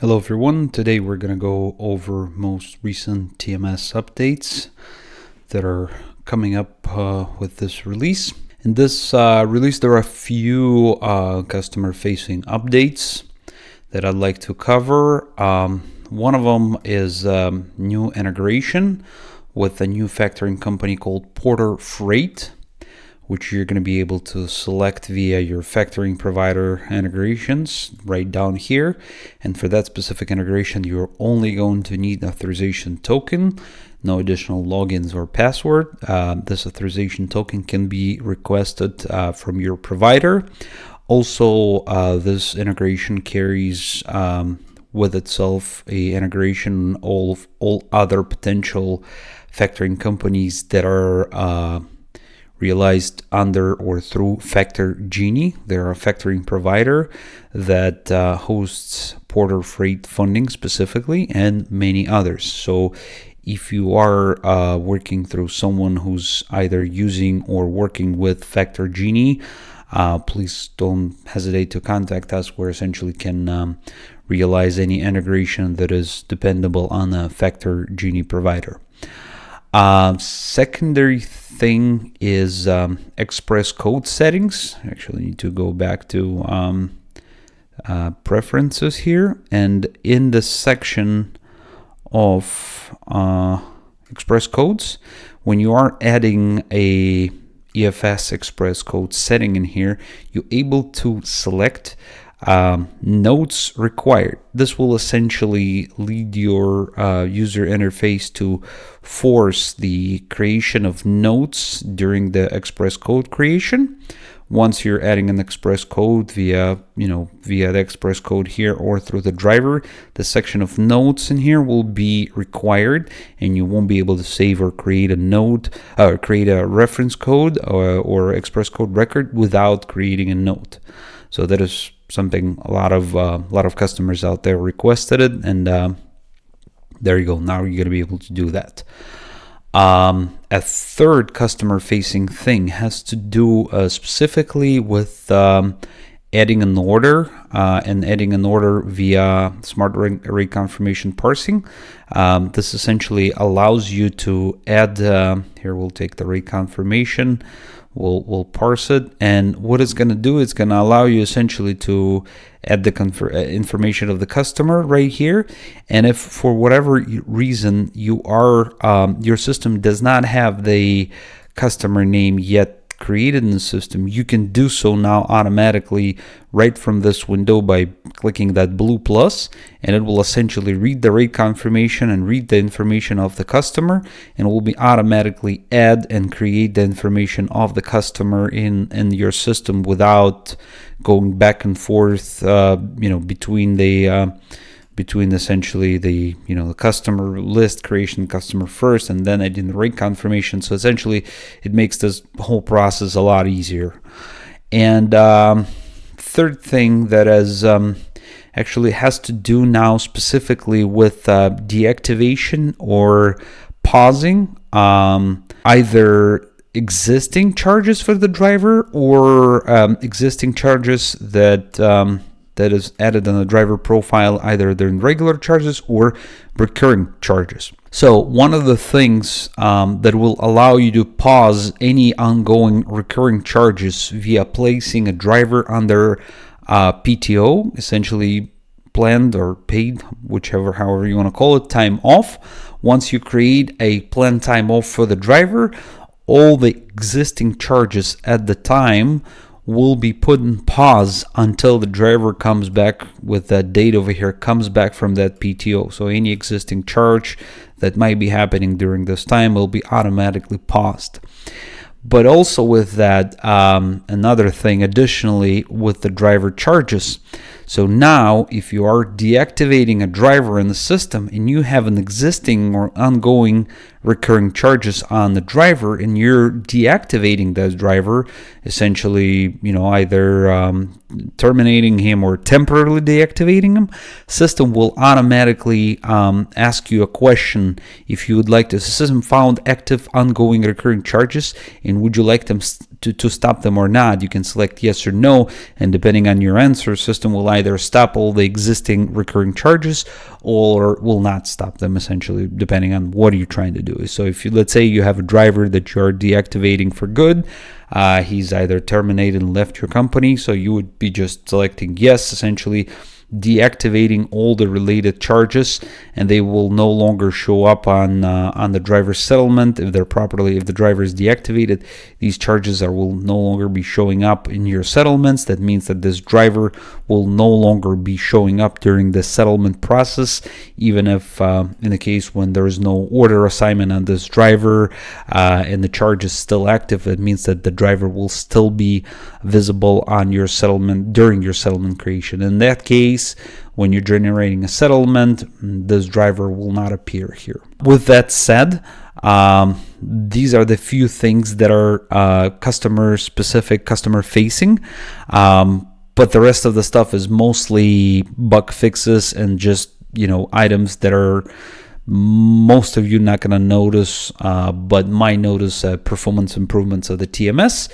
Hello everyone, today we're going to go over most recent TMS updates that are coming up with this release. In this release there are a few customer facing updates that I'd like to cover. One of them is new integration with a new factoring company called Porter Freight, which you're going to be able to select via your factoring provider integrations right down here. And for that specific integration, you're only going to need an authorization token, no additional logins or password. This authorization token can be requested from your provider. Also, this integration carries with itself a integration of all other potential factoring companies that are realized under or through Factor Genie. They're a factoring provider that hosts Porter Freight funding specifically and many others. So if you are working through someone who's either using or working with Factor Genie, please don't hesitate to contact us. We essentially can realize any integration that is dependable on a Factor Genie provider. Secondary thing is express code settings. Actually need to go back to preferences here, and in the section of express codes, when you are adding a EFS express code setting in here, you're able to select notes required. This will essentially lead your user interface to force the creation of notes during the express code creation. Once you're adding an express code via the express code here or through the driver, the section of notes in here will be required, and you won't be able to save or create a note or create a reference code or express code record without creating a note. So that is something a lot of customers out there requested it, and there you go. Now you're going to be able to do that. A third customer facing thing has to do specifically with adding an order and adding an order via smart array confirmation parsing. This essentially allows you to add here we'll take the array confirmation. We'll parse it, and what it's going to do is going to allow you essentially to add the information of the customer right here. And if for whatever reason your system does not have the customer name yet created in the system, you can do so now automatically right from this window by clicking that blue plus, and it will essentially read the rate confirmation and read the information of the customer, and it will be automatically add and create the information of the customer in your system without going back and forth between essentially the customer list creation, customer first, and then adding the rate confirmation. So essentially it makes this whole process a lot easier. And third thing that is actually has to do now specifically with deactivation or pausing either existing charges for the driver or existing charges that is added on the driver profile, either during regular charges or recurring charges. So one of the things that will allow you to pause any ongoing recurring charges via placing a driver under PTO, essentially planned or paid, however you want to call it, time off. Once you create a planned time off for the driver, all the existing charges at the time will be put in pause until the driver comes back with that date over here, comes back from that PTO. So any existing charge that might be happening during this time will be automatically paused. But also with that, another thing additionally with the driver charges. So now if you are deactivating a driver in the system and you have an existing or ongoing recurring charges on the driver and you're deactivating that driver, essentially, either terminating him or temporarily deactivating him, system will automatically ask you a question if you would like to. The system found active ongoing recurring charges and would you like them to stop them or not. You can select yes or no, and depending on your answer, system will either stop all the existing recurring charges or will not stop them, essentially, depending on what you're trying to do. So if you, let's say you have a driver that you're deactivating for good, he's either terminated and left your company, so you would be just selecting yes, essentially deactivating all the related charges, and they will no longer show up on the driver's settlement. If the driver is deactivated, these charges will no longer be showing up in your settlements. That means that this driver will no longer be showing up during the settlement process, even if in the case when there is no order assignment on this driver and the charge is still active, it means that the driver will still be visible on your settlement during your settlement creation. In that case, when you're generating a settlement, this driver will not appear here. With that said, these are the few things that are customer specific, customer facing, but the rest of the stuff is mostly bug fixes and just items that are most of you not going to notice, but might notice performance improvements of the TMS.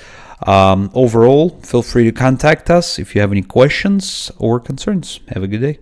Overall, feel free to contact us if you have any questions or concerns. Have a good day.